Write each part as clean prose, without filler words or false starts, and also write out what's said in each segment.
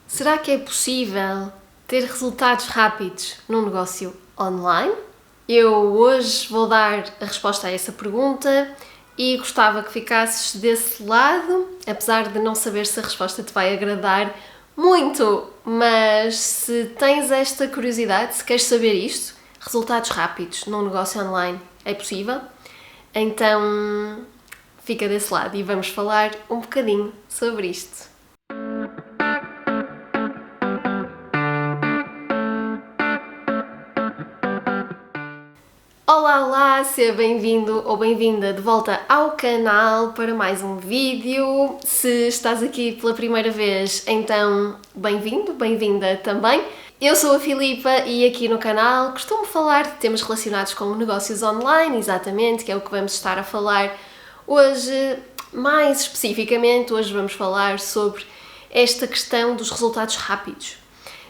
Será que é possível ter resultados rápidos num negócio online? Eu hoje vou dar a resposta a essa pergunta e gostava que ficasses desse lado, apesar de não saber se a resposta te vai agradar muito, mas se tens esta curiosidade, se queres saber isto, resultados rápidos num negócio online é possível? Então fica desse lado e vamos falar um bocadinho sobre isto. Olá, seja bem-vindo ou bem-vinda de volta ao canal para mais um vídeo. Se estás aqui pela primeira vez, então bem-vindo, bem-vinda também. Eu sou a Filipa e aqui no canal costumo falar de temas relacionados com negócios online, exatamente, que é o que vamos estar a falar hoje. Mais especificamente, hoje vamos falar sobre esta questão dos resultados rápidos.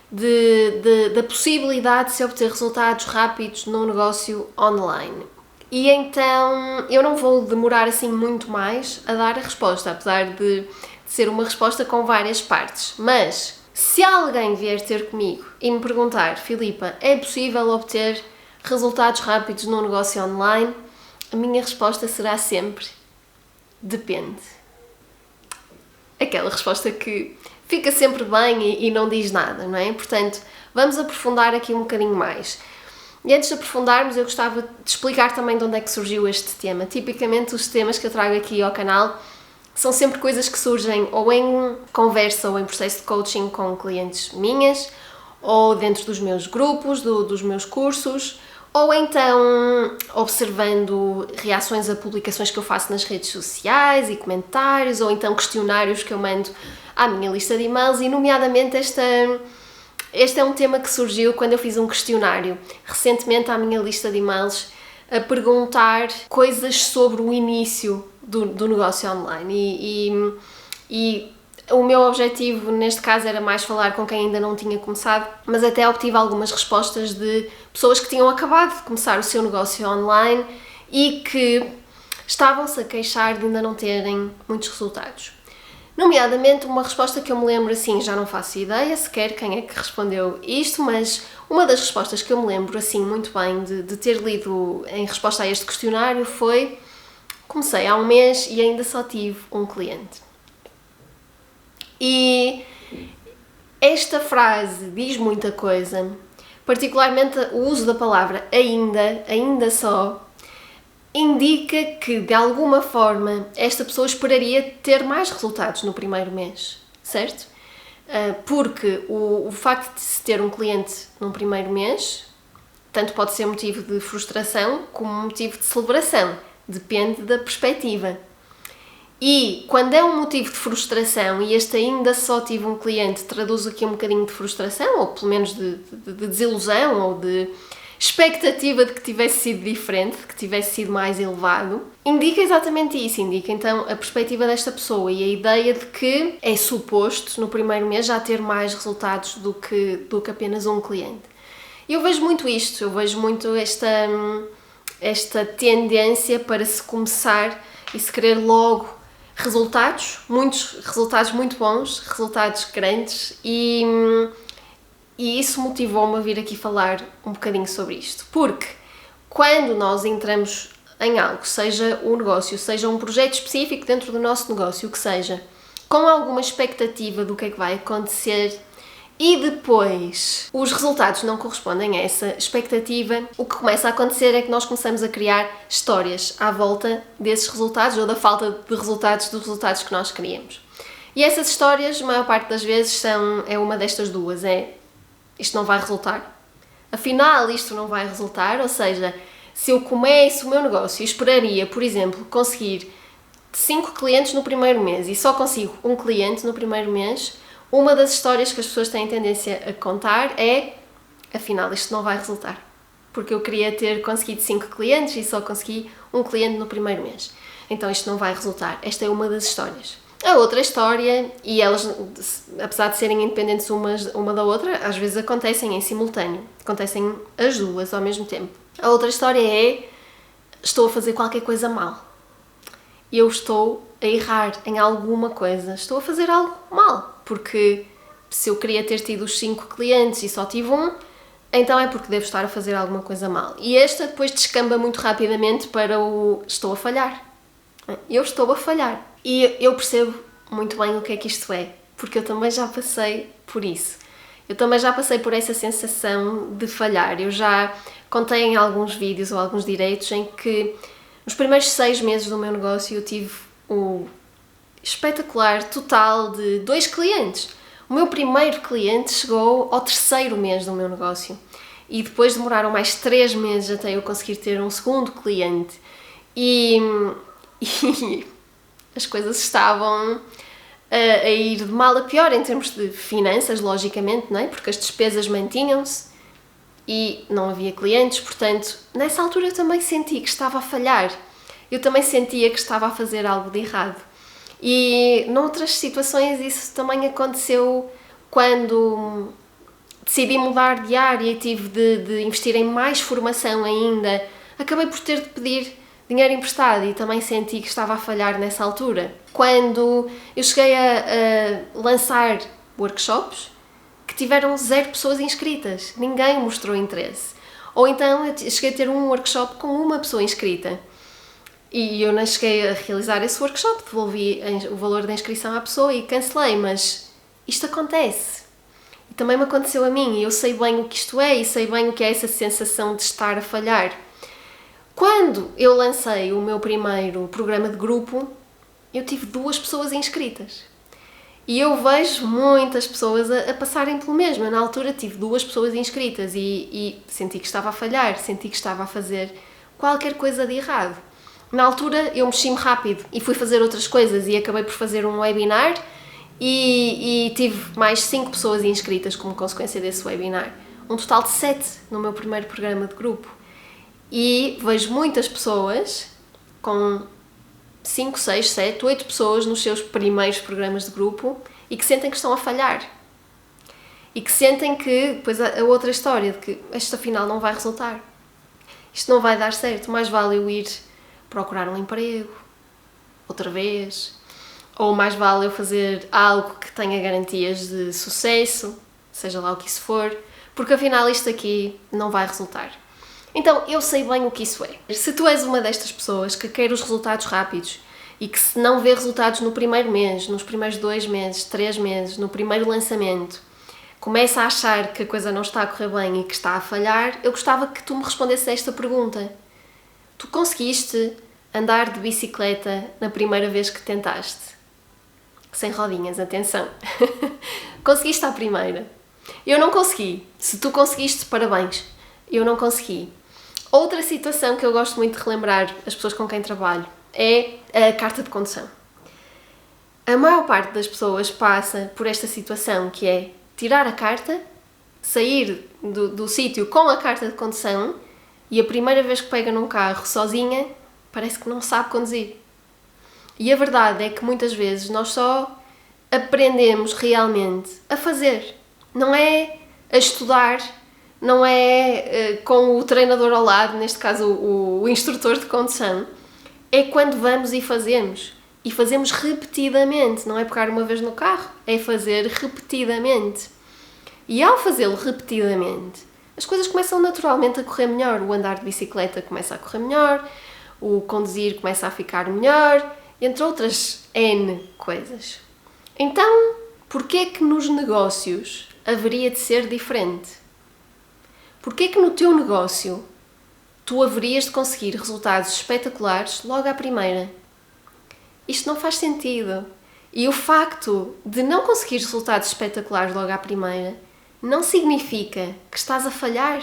Da possibilidade de se obter resultados rápidos num negócio online. E então eu não vou demorar assim muito mais a dar a resposta, apesar de ser uma resposta com várias partes. Mas se alguém vier ter comigo e me perguntar: Filipa, é possível obter resultados rápidos num negócio online? A minha resposta será sempre: depende. Aquela resposta que fica sempre bem e não diz nada, não é? Portanto, vamos aprofundar aqui um bocadinho mais. E antes de aprofundarmos, eu gostava de explicar também de onde é que surgiu este tema. Tipicamente, os temas que eu trago aqui ao canal são sempre coisas que surgem ou em conversa ou em processo de coaching com clientes minhas, ou dentro dos meus grupos, dos meus cursos, ou então observando reações a publicações que eu faço nas redes sociais e comentários, ou então questionários que eu mando à minha lista de e-mails, e nomeadamente este é um tema que surgiu quando eu fiz um questionário recentemente à minha lista de e-mails a perguntar coisas sobre o início do negócio online e o meu objetivo neste caso era mais falar com quem ainda não tinha começado, mas até obtive algumas respostas de pessoas que tinham acabado de começar o seu negócio online e que estavam-se a queixar de ainda não terem muitos resultados. Nomeadamente, uma resposta que eu me lembro assim, já não faço ideia sequer quem é que respondeu isto, mas uma das respostas que eu me lembro assim muito bem de ter lido em resposta a este questionário foi: comecei há um mês e ainda só tive um cliente. E esta frase diz muita coisa, particularmente o uso da palavra ainda só, indica que, de alguma forma, esta pessoa esperaria ter mais resultados no primeiro mês, certo? Porque o facto de se ter um cliente num primeiro mês, tanto pode ser motivo de frustração como motivo de celebração, depende da perspectiva. E quando é um motivo de frustração, e este ainda só tive um cliente, traduz aqui um bocadinho de frustração, ou pelo menos de desilusão, ou de expectativa de que tivesse sido diferente, de que tivesse sido mais elevado, indica exatamente isso, indica então a perspectiva desta pessoa e a ideia de que é suposto no primeiro mês já ter mais resultados do que apenas um cliente. E eu vejo muito isto, eu vejo muito esta tendência para se começar e se querer logo resultados, muitos resultados muito bons, resultados grandes e isso motivou-me a vir aqui falar um bocadinho sobre isto, porque quando nós entramos em algo, seja um negócio, seja um projeto específico dentro do nosso negócio, o que seja, com alguma expectativa do que é que vai acontecer e depois os resultados não correspondem a essa expectativa, o que começa a acontecer é que nós começamos a criar histórias à volta desses resultados ou da falta de resultados dos resultados que nós queríamos. E essas histórias, a maior parte das vezes, é uma destas duas, isto não vai resultar. Afinal, isto não vai resultar, ou seja, se eu começo o meu negócio e esperaria, por exemplo, conseguir 5 clientes no primeiro mês e só consigo um cliente no primeiro mês, uma das histórias que as pessoas têm tendência a contar é: afinal, isto não vai resultar, porque eu queria ter conseguido 5 clientes e só consegui um cliente no primeiro mês. Então isto não vai resultar. Esta é uma das histórias. A outra história, e elas, apesar de serem independentes uma da outra, às vezes acontecem em simultâneo, acontecem as duas ao mesmo tempo. A outra história é: estou a fazer qualquer coisa mal. Eu estou a errar em alguma coisa, estou a fazer algo mal, porque se eu queria ter tido os 5 clientes e só tive um, então é porque devo estar a fazer alguma coisa mal. E esta depois descamba muito rapidamente para o estou a falhar. Eu estou a falhar. E eu percebo muito bem o que é que isto é, porque eu também já passei por isso. Eu também já passei por essa sensação de falhar. Eu já contei em alguns vídeos ou alguns diretos em que nos primeiros 6 meses do meu negócio eu tive o espetacular total de 2 clientes. O meu primeiro cliente chegou ao 3º mês do meu negócio e depois demoraram mais 3 meses até eu conseguir ter um segundo cliente e as coisas estavam a ir de mal a pior em termos de finanças, logicamente, não é? Porque as despesas mantinham-se e não havia clientes, portanto, nessa altura eu também senti que estava a falhar, eu também sentia que estava a fazer algo de errado. E noutras situações isso também aconteceu quando decidi mudar de área e tive de investir em mais formação ainda. Acabei por ter de pedir dinheiro emprestado e também senti que estava a falhar nessa altura. Quando eu cheguei a lançar workshops que tiveram 0 pessoas inscritas, ninguém mostrou interesse. Ou então eu cheguei a ter um workshop com 1 pessoa inscrita e eu não cheguei a realizar esse workshop, devolvi o valor da inscrição à pessoa e cancelei, mas isto acontece. E também me aconteceu a mim e eu sei bem o que isto é e sei bem o que é essa sensação de estar a falhar. Quando eu lancei o meu primeiro programa de grupo, eu tive 2 pessoas inscritas. E eu vejo muitas pessoas a passarem pelo mesmo. Eu, na altura, tive 2 pessoas inscritas e senti que estava a falhar, senti que estava a fazer qualquer coisa de errado. Na altura, eu mexi-me rápido e fui fazer outras coisas e acabei por fazer um webinar e tive mais 5 pessoas inscritas como consequência desse webinar. Um total de 7 no meu primeiro programa de grupo. E vejo muitas pessoas com 5, 6, 7, 8 pessoas nos seus primeiros programas de grupo e que sentem que estão a falhar. E que sentem que, depois a outra história, de que isto afinal não vai resultar. Isto não vai dar certo, mais vale eu ir procurar um emprego, outra vez, ou mais vale eu fazer algo que tenha garantias de sucesso, seja lá o que isso for, porque afinal isto aqui não vai resultar. Então, eu sei bem o que isso é. Se tu és uma destas pessoas que quer os resultados rápidos e que se não vê resultados no primeiro mês, nos primeiros 2 meses, 3 meses, no primeiro lançamento, começa a achar que a coisa não está a correr bem e que está a falhar, eu gostava que tu me respondesse a esta pergunta. Tu conseguiste andar de bicicleta na primeira vez que tentaste? Sem rodinhas, atenção. Conseguiste à primeira? Eu não consegui. Se tu conseguiste, parabéns. Eu não consegui. Outra situação que eu gosto muito de relembrar as pessoas com quem trabalho é a carta de condução. A maior parte das pessoas passa por esta situação que é tirar a carta, sair do sítio com a carta de condução e a primeira vez que pega num carro sozinha parece que não sabe conduzir. E a verdade é que muitas vezes nós só aprendemos realmente a fazer. Não é a estudar, não é com o treinador ao lado, neste caso o instrutor de condução. É quando vamos e fazemos. E fazemos repetidamente, não é pegar uma vez no carro, é fazer repetidamente. E ao fazê-lo repetidamente, as coisas começam naturalmente a correr melhor. O andar de bicicleta começa a correr melhor, o conduzir começa a ficar melhor, entre outras N coisas. Então, porquê que nos negócios haveria de ser diferente? Porquê que no teu negócio tu haverias de conseguir resultados espetaculares logo à primeira? Isto não faz sentido. E o facto de não conseguir resultados espetaculares logo à primeira não significa que estás a falhar.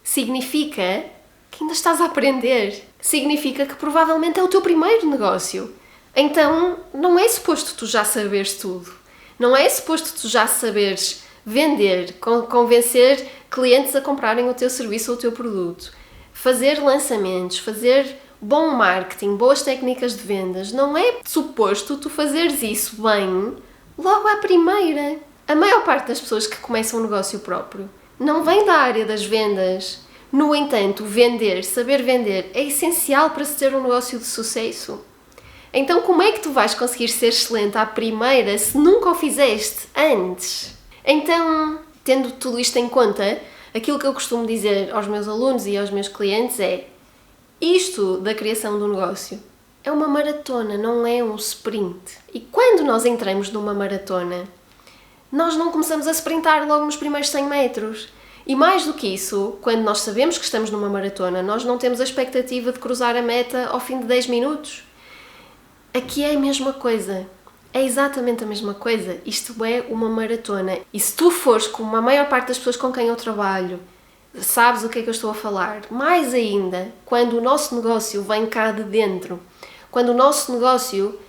Significa que ainda estás a aprender. Significa que provavelmente é o teu primeiro negócio. Então, não é suposto tu já saberes tudo. Não é suposto tu já saberes vender, convencer clientes a comprarem o teu serviço ou o teu produto, fazer lançamentos, fazer bom marketing, boas técnicas de vendas. Não é suposto tu fazeres isso bem logo à primeira. A maior parte das pessoas que começam um negócio próprio não vem da área das vendas. No entanto, vender, saber vender é essencial para se ter um negócio de sucesso. Então, como é que tu vais conseguir ser excelente à primeira se nunca o fizeste antes? Então, tendo tudo isto em conta, aquilo que eu costumo dizer aos meus alunos e aos meus clientes é: isto da criação do negócio é uma maratona, não é um sprint. E quando nós entramos numa maratona, nós não começamos a sprintar logo nos primeiros 100 metros. E mais do que isso, quando nós sabemos que estamos numa maratona, nós não temos a expectativa de cruzar a meta ao fim de 10 minutos. Aqui é a mesma coisa. É exatamente a mesma coisa. Isto é uma maratona. E se tu fores como a maior parte das pessoas com quem eu trabalho, sabes o que é que eu estou a falar. Mais ainda, quando o nosso negócio vem cá de dentro, quando o nosso negócio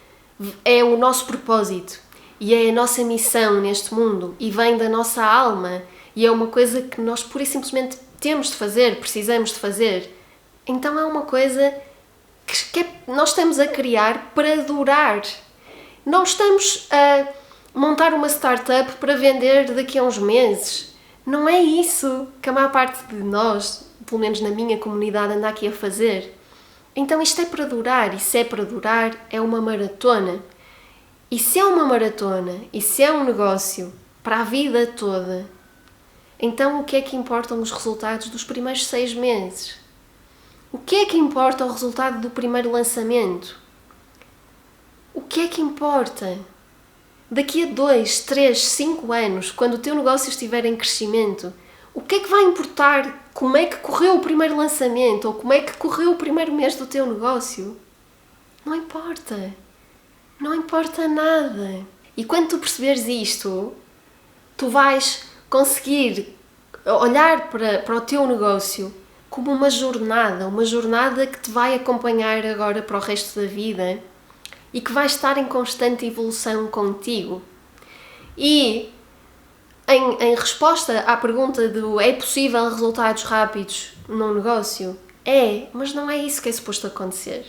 é o nosso propósito e é a nossa missão neste mundo e vem da nossa alma e é uma coisa que nós pura e simplesmente temos de fazer, precisamos de fazer, então é uma coisa que nós estamos a criar para durar. Não estamos a montar uma startup para vender daqui a uns meses. Não é isso que a maior parte de nós, pelo menos na minha comunidade, anda aqui a fazer. Então isto é para durar, e se é para durar, é uma maratona. E se é uma maratona, e se é um negócio para a vida toda, então o que é que importam os resultados dos primeiros 6 meses? O que é que importa o resultado do primeiro lançamento? O que é que importa? Daqui a 2, 3, 5 anos, quando o teu negócio estiver em crescimento, o que é que vai importar como é que correu o primeiro lançamento ou como é que correu o primeiro mês do teu negócio? Não importa. Não importa nada. E quando tu perceberes isto, tu vais conseguir olhar para o teu negócio como uma jornada que te vai acompanhar agora para o resto da vida e que vai estar em constante evolução contigo. E em resposta à pergunta do é possível resultados rápidos num negócio? É, mas não é isso que é suposto acontecer.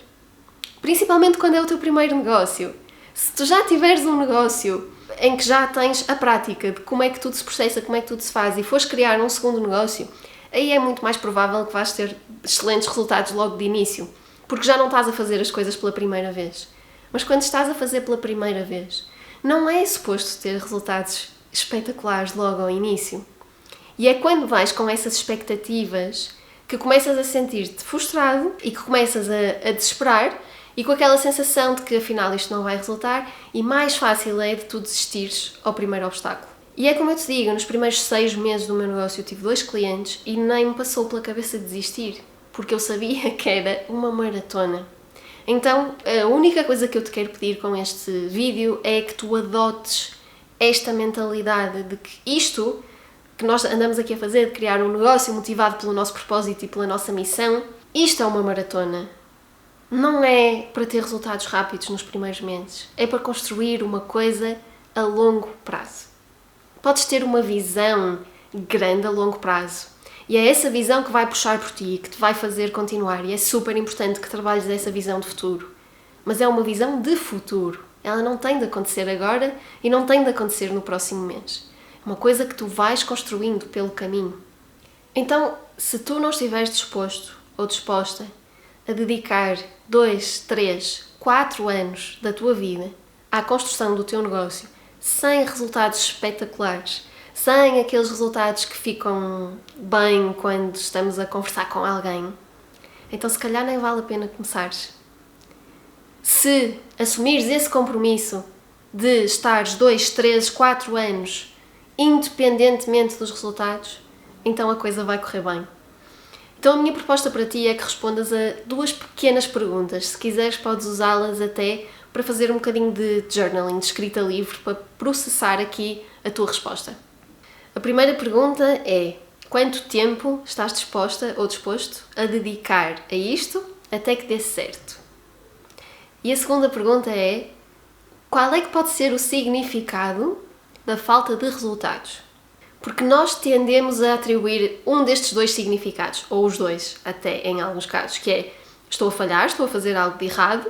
Principalmente quando é o teu primeiro negócio. Se tu já tiveres um negócio em que já tens a prática de como é que tudo se processa, como é que tudo se faz e fores criar um segundo negócio, aí é muito mais provável que vais ter excelentes resultados logo de início, porque já não estás a fazer as coisas pela primeira vez. Mas quando estás a fazer pela primeira vez, não é suposto ter resultados espetaculares logo ao início. E é quando vais com essas expectativas que começas a sentir-te frustrado e que começas a desesperar e com aquela sensação de que afinal isto não vai resultar e mais fácil é de tu desistires ao primeiro obstáculo. E é como eu te digo, nos primeiros 6 meses do meu negócio eu tive 2 clientes e nem me passou pela cabeça desistir, porque eu sabia que era uma maratona. Então, a única coisa que eu te quero pedir com este vídeo é que tu adotes esta mentalidade de que isto que nós andamos aqui a fazer, de criar um negócio motivado pelo nosso propósito e pela nossa missão, isto é uma maratona. Não é para ter resultados rápidos nos primeiros meses, é para construir uma coisa a longo prazo. Podes ter uma visão grande a longo prazo e é essa visão que vai puxar por ti, que te vai fazer continuar e é super importante que trabalhes essa visão de futuro. Mas é uma visão de futuro, ela não tem de acontecer agora e não tem de acontecer no próximo mês. É uma coisa que tu vais construindo pelo caminho. Então, se tu não estiveres disposto ou disposta a dedicar 2, 3, 4 anos da tua vida à construção do teu negócio sem resultados espetaculares, sem aqueles resultados que ficam bem quando estamos a conversar com alguém, então se calhar nem vale a pena começares. Se assumires esse compromisso de estares 2, 3, 4 anos independentemente dos resultados, então a coisa vai correr bem. Então a minha proposta para ti é que respondas a 2 pequenas perguntas. Se quiseres podes usá-las até para fazer um bocadinho de journaling, de escrita livre, para processar aqui a tua resposta. A primeira pergunta é: quanto tempo estás disposta ou disposto a dedicar a isto até que dê certo? E a segunda pergunta é: qual é que pode ser o significado da falta de resultados? Porque nós tendemos a atribuir um destes 2 significados, ou os 2, até em alguns casos, que é: estou a falhar, estou a fazer algo de errado,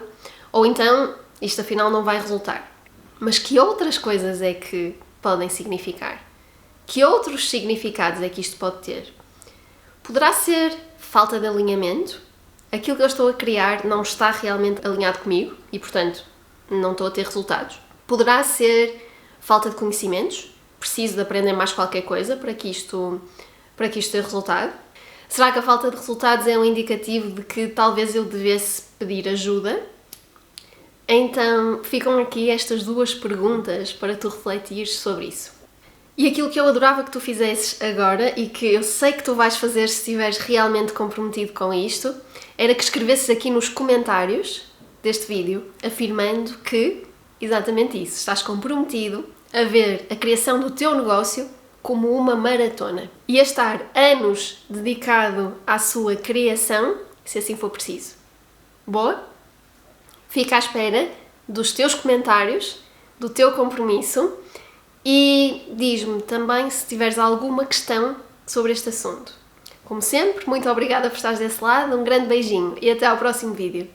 ou então isto afinal não vai resultar. Mas que outras coisas é que podem significar? Que outros significados é que isto pode ter? Poderá ser falta de alinhamento? Aquilo que eu estou a criar não está realmente alinhado comigo e, portanto, não estou a ter resultados. Poderá ser falta de conhecimentos? preciso de aprender mais qualquer coisa para que isto dê resultado? Será que a falta de resultados é um indicativo de que talvez eu devesse pedir ajuda? Então ficam aqui estas duas perguntas para tu refletires sobre isso. E aquilo que eu adorava que tu fizesses agora, e que eu sei que tu vais fazer se estiveres realmente comprometido com isto, era que escrevesses aqui nos comentários deste vídeo, afirmando que, exatamente isso, estás comprometido a ver a criação do teu negócio como uma maratona e a estar anos dedicado à sua criação, se assim for preciso. Boa? Fica à espera dos teus comentários, do teu compromisso e diz-me também se tiveres alguma questão sobre este assunto. Como sempre, muito obrigada por estares desse lado, um grande beijinho e até ao próximo vídeo.